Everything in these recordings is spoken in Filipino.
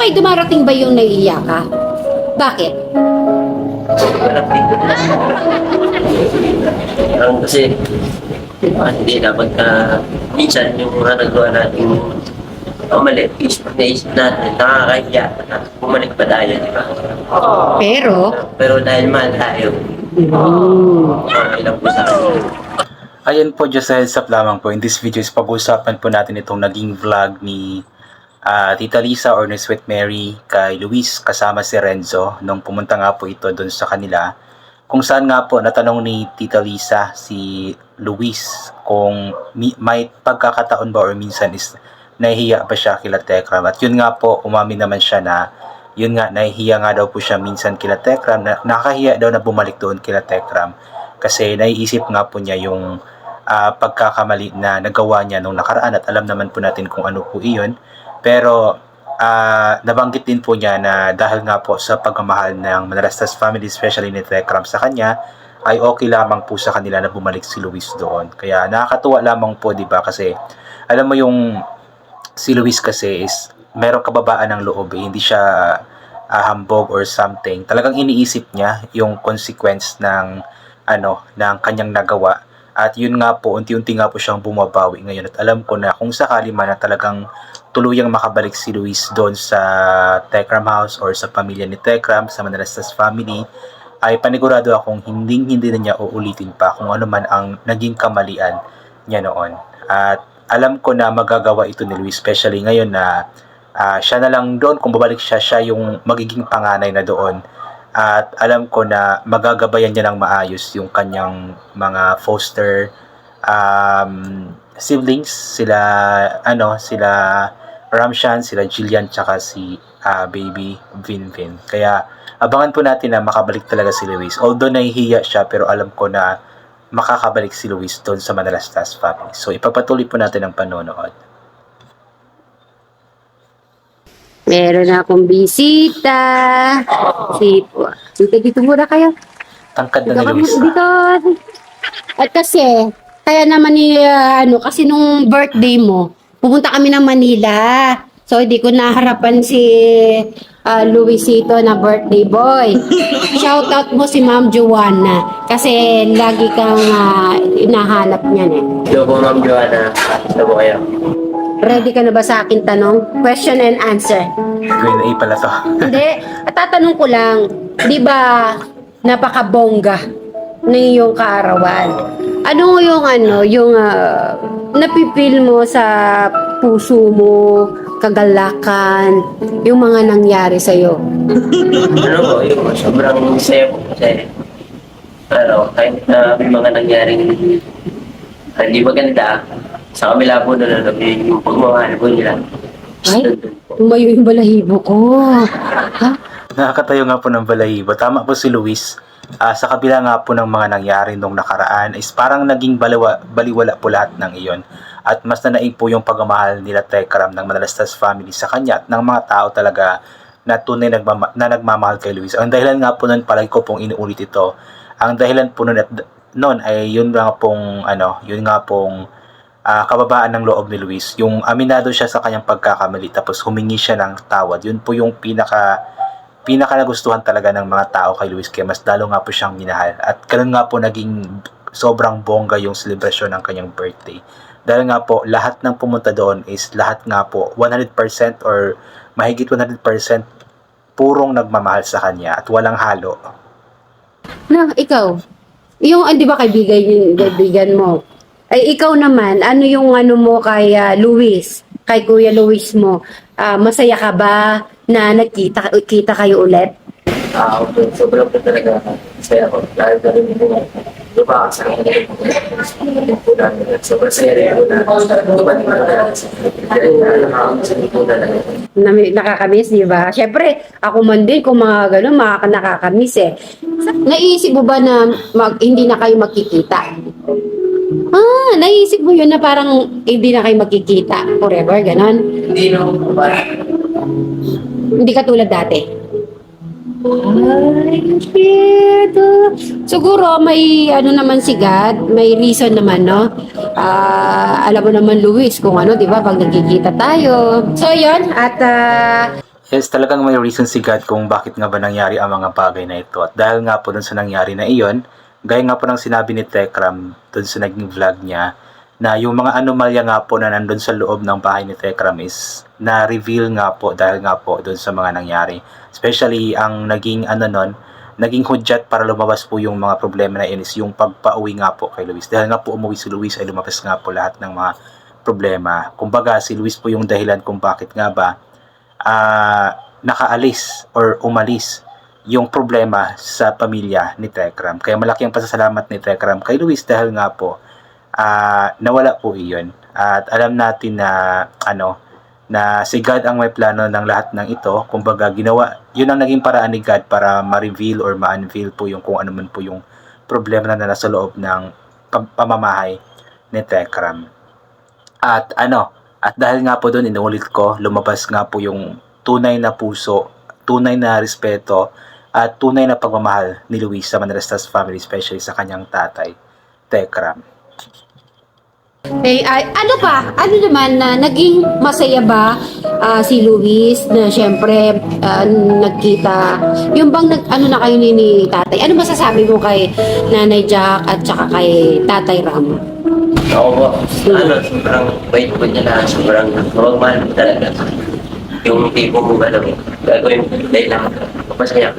may dumarating ba yung naiiyak ka? Bakit? Walang tingin. Kasi, hindi dapat minsan yung mga nagawa natin mali, naisip natin, nakakahiya na bumalik pa tayo, di ba? Pero Dahil mahal tayo, okay lang po sa akin. Ayan po, just a heads up lamang po. In this video is pag-usapan po natin itong naging vlog ni Tita Lisa or ni Sweet Mary kay Luis kasama si Renzo nung pumunta nga po ito doon sa kanila. Kung saan nga po natanong ni Tita Lisa si Luis kung may pagkakataon ba or minsan is nahihiya ba siya kila Tekram. At yun nga po, umamin naman siya na yun nga, nahihiya nga daw po siya minsan kila Tekram, na nakahiya daw na bumalik doon kila Tekram. Kasi naiisip nga po niya yung pagkakamali na nagawa niya nung nakaraan at alam naman po natin kung ano po iyon. Pero nabanggit din po niya na dahil nga po sa pagmamahal ng Manalastas family, especially ni Tekram sa kanya, ay okay lamang po sa kanila na bumalik si Luis doon. Kaya nakakatuwa lamang po, di ba? Kasi alam mo yung si Luis kasi is merong kababaan ng loob, hindi siya hambog or something. Talagang iniisip niya yung consequence ng ng kanyang nagawa. At yun nga po, unti-unti nga po siyang bumabawi ngayon. At alam ko na kung sakali man na talagang tuluyang makabalik si Luis doon sa Tekram house or sa pamilya ni Tekram, sa Manalastas family, ay panigurado akong hindi na niya uulitin pa kung ano man ang naging kamalian niya noon. At alam ko na magagawa ito ni Luis, especially ngayon na siya na lang doon, kung babalik siya yung magiging panganay na doon. At alam ko na magagabayan niya ng maayos yung kanyang mga foster siblings, sila Ramshan, sila Jillian, tsaka si baby Vinvin. Kaya abangan po natin na makabalik talaga si Luis. Although nahihiya siya, pero alam ko na makakabalik si Luis doon sa Manalastas family. So ipagpatuloy po natin ang panonood. meron akong bisita. Dito muna kayo. Tangkad na Dito ni ka Luis. muna dito. At kasi, kaya naman kasi nung birthday mo, pupunta kami ng Manila. So, hindi ko naharapan si Luisito na birthday boy. Shoutout mo si Ma'am Joanna. Kasi lagi kang hinahanap niyan eh. Hello po, Ma'am Joanna. Gusto po kayo? Ready ka na ba sa akin tanong? Question and answer. Q&A pala to. Hindi, tatanong ko lang, di ba napakabongga ng iyong kaarawan? Ano yung napipil mo sa puso mo, kagalakan, yung mga nangyari sa'yo? Yung sobrang saya po kasi kahit na may mga nangyaring hindi maganda, sa kabila po doon, yung pagmamahal po nila. Ay, tumayo yung balahibo ko. Ha? Nakakatayo nga po ng balahibo. Tama po si Luis. Sa kabila nga po ng mga nangyari nung nakaraan is parang naging baliwala po lahat ng iyon. At mas nanaig po yung pagmamahal nila Tekram ng Manalastas family sa kanya at ng mga tao talaga na tunay na nagmamahal kay Luis. Ang dahilan nga po nun, palagi ko pong inuulit ito. Ang dahilan po nun ay yun nga pong kababaan ng loob ni Luis. Yung aminado siya sa kanyang pagkakamali tapos humingi siya ng tawad. Yun po yung pinaka nagustuhan talaga ng mga tao kay Luis, kaya mas lalo nga po siyang minahal. At ganun nga po naging sobrang bongga yung selebrasyon ng kanyang birthday. Dahil nga po lahat ng pumunta doon is lahat nga po 100% or mahigit 100% purong nagmamahal sa kanya at walang halo. Na, ikaw, yung, di ba kaibigan mo, ay ikaw naman, ano yung mo kay Luis, kay Kuya Luis mo, masaya ka ba na kita kayo ulit? Sobrang po talaga saya ko. Dahil na rin po, lumakas sa akin. Sobrang saya rin po na dumating na talaga sa Nakakamiss, di ba? Siyempre, ako man din, kung mga gano'n, nakakamiss eh. Naisip mo ba na hindi na kayo magkikita? Naisip mo yun na parang hindi na kayo magkikita forever, gano'n? Hindi no, Hindi ka tulad dati. Ay, cute. Siguro may naman si God, may reason naman, no? Alam mo naman, Luis, kung di ba, pag nagkikita tayo. So, yun, at Yes, talagang may reason si God kung bakit nga ba nangyari ang mga bagay na ito. At dahil nga po dun sa nangyari na iyon, gaya nga po ng sinabi ni Tekram dun sa naging vlog niya, na yung mga anomalya nga po na nandun sa loob ng bahay ni Tekram is na-reveal nga po dahil nga po dun sa mga nangyari. Especially ang naging naging hudyat para lumabas po yung mga problema na yun is yung pagpauwi nga po kay Luis. Dahil nga po umuwi si Luis ay lumabas nga po lahat ng mga problema. Kumbaga si Luis po yung dahilan kung bakit nga ba nakaalis or umalis yung problema sa pamilya ni Tekram. Kaya malaki ang pasasalamat ni Tekram kay Luis dahil nga po nawala po iyon. At alam natin na na si God ang may plano ng lahat ng ito. Kumbaga ginawa, yun ang naging paraan ni God para ma-reveal or ma-unveil po yung kung ano man po yung problema na nasa loob ng pamamahay ni Tekram. At at dahil nga po doon, inuulit ko, lumabas nga po yung tunay na puso, tunay na respeto, at tunay na pagmamahal ni Luis sa Manalastas family, especially sa kanyang tatay, Tekram. Ano pa? Ano naman na naging masaya ba si Luis na syempre nagkita? Yung bang na kayo ni tatay? Ano masasabi mo kay Nanay Jack at saka kay Tatay Ram? Ako po, sobrang bait po niya na, sobrang mahal po talaga. Yung tipo mo gagawin po dahil lang, masaya.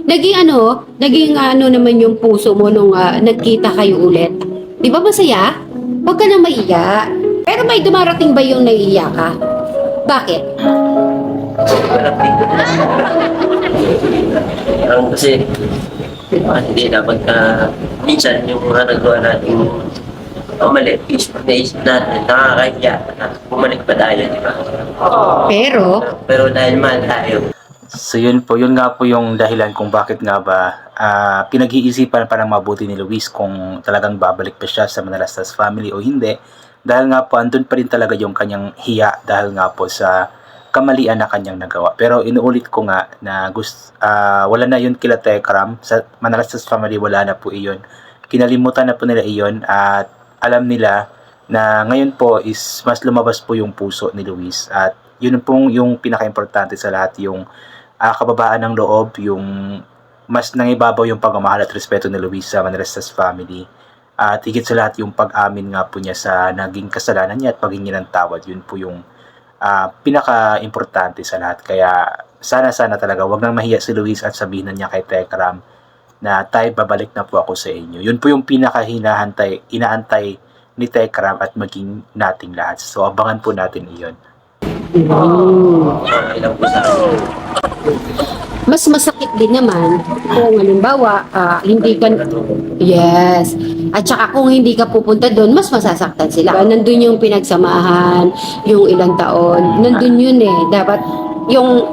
Naging naman yung puso mo nung nagkita kayo ulit? Di ba masaya? Huwag ka na maiyak. Pero may dumarating ba yung naiiyak ka? Bakit? Walang dito na. Kasi, hindi dapat minsan yung mga nagawa natin mali, naisip natin, nakakahiya na bumalik pa tayo, di ba? Pero dahil mahal tayo. So yun nga po yung dahilan kung bakit nga ba pinag-iisipan pa ng mabuti ni Luis kung talagang babalik pa siya sa Manalastas family o hindi. Dahil nga po andun pa rin talaga yung kanyang hiya dahil nga po sa kamalian na kanyang nagawa. Pero inuulit ko nga na wala na yun kila Tekram. Sa Manalastas family wala na po iyon. Kinalimutan na po nila iyon at alam nila na ngayon po is mas lumabas po yung puso ni Luis. At yun pong yung pinaka-importante sa lahat, yung kababaan ng loob, yung mas nangibabaw yung pagmamahal at respeto ni Luis sa Manalastas family. At higit sa lahat yung pag-amin nga po niya sa naging kasalanan niya at paghingi ng tawad. Yun po yung pinaka-importante sa lahat. Kaya sana talaga wag nang mahiya si Luis at sabihin na niya kay Tekram na tay, babalik na po ako sa inyo. Yun po yung inaantay ni Tekram at maging nating lahat. So abangan po natin iyon. Ilang po sa akin. mas masakit din naman kung halimbawa hindi ka yes at saka kung hindi ka pupunta doon mas masasaktan sila. Nandun yung pinagsamahan, yung ilang taon, nandun yun dapat yung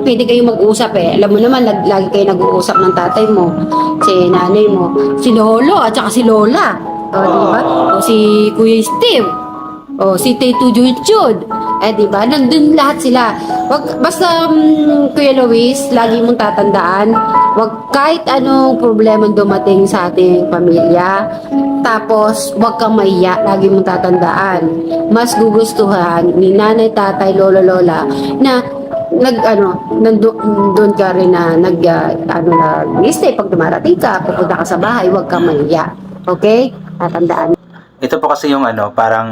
pwede kayong mag-usap alam mo naman lagi kayo nag-uusap ng tatay mo, si nanay mo, si lolo at saka si lola, diba? O si Kuya Steve, o si Tito Jude, diba? Nandun lahat sila. Basta Kuya Luis, lagi mong tatandaan, wag kahit anong problema dumating sa ating pamilya, tapos wag kang mahiya, lagi mong tatandaan. Mas gugustuhan ni nanay, tatay, lolo, lola na nandun ka rin na stay pag dumarating ka, pupunta ka sa bahay, wag kang mahiya. Okay? Tatandaan. Ito po kasi yung parang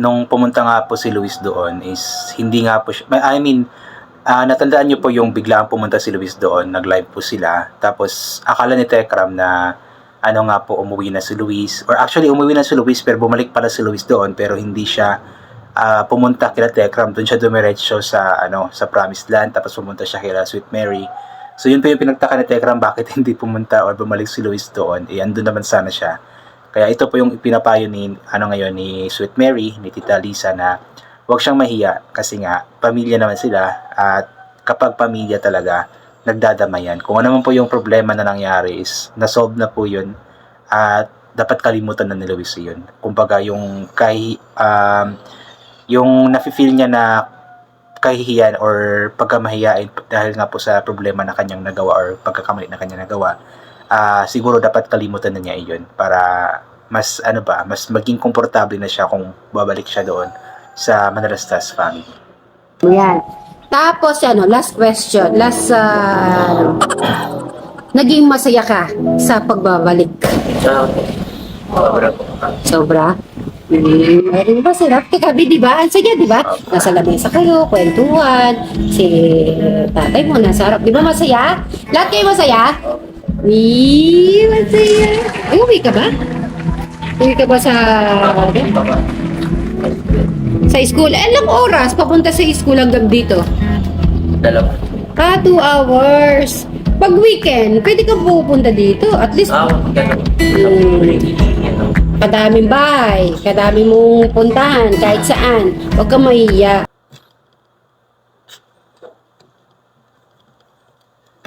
nung pumunta nga po si Luis doon is hindi nga po siya, natandaan niyo po yung biglang pumunta si Luis doon, nag-live po sila, tapos akala ni Tekram na nga po umuwi na si Luis, or actually umuwi na si Luis pero bumalik pala si Luis doon pero hindi siya pumunta kila Tekram, doon siya dumiretso sa sa Promised Land, tapos pumunta siya kila Sweet Mary. So yun po yung pinagtaka ni Tekram, bakit hindi pumunta or bumalik si Luis doon, andun naman sana siya. Kaya ito po yung pinapayo ni ngayon ni Sweet Mary, ni Tita Lisa, na huwag siyang mahiya kasi nga pamilya naman sila at kapag pamilya talaga nagdadamayan. Kung ano man po yung problema na nangyari is na-solve na po yun at dapat kalimutan na ni Luis yun. Kumbaga yung yung nafe-feel niya na kahihiyan or pagkamahiyain dahil nga po sa problema na kanyang nagawa or pagkakamali na kanyang nagawa, siguro dapat kalimutan na niya iyon para mas mas maging komportable na siya kung babalik siya doon sa Manalastas family. Yan. Tapos, last question. Naging masaya ka sa pagbabalik. Sobra po. Sobra? Ay, ba sarap? Kagabi, di ba? Ang saya, di ba? Nasa lamesa kayo, kwentuhan. Si tatay mo, nasa harap. Di ba masaya? Lahat kayo masaya? Masaya. Ay, uwi ka ba? Uwi ka ba sa school? Ilang oras papunta sa school hanggang dito? 2. 2 hours. Pag weekend, pwede kang pupunta dito. At least, Ganun. kadaming bahay, kadaming mong puntahan, kahit saan. Huwag kang mahiya.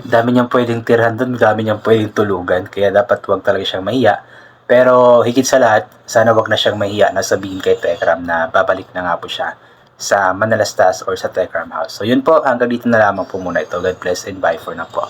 Dami niyang pwedeng tirhan doon, dami niyang pwedeng tulugan, kaya dapat wag talaga siyang mahiya. Pero higit sa lahat, sana wag na siyang mahiya na sabihin kay Tekram na babalik na nga po siya sa Manalastas or sa Tekram House. So yun po, hanggang dito na lamang po muna ito. God bless and bye for now po.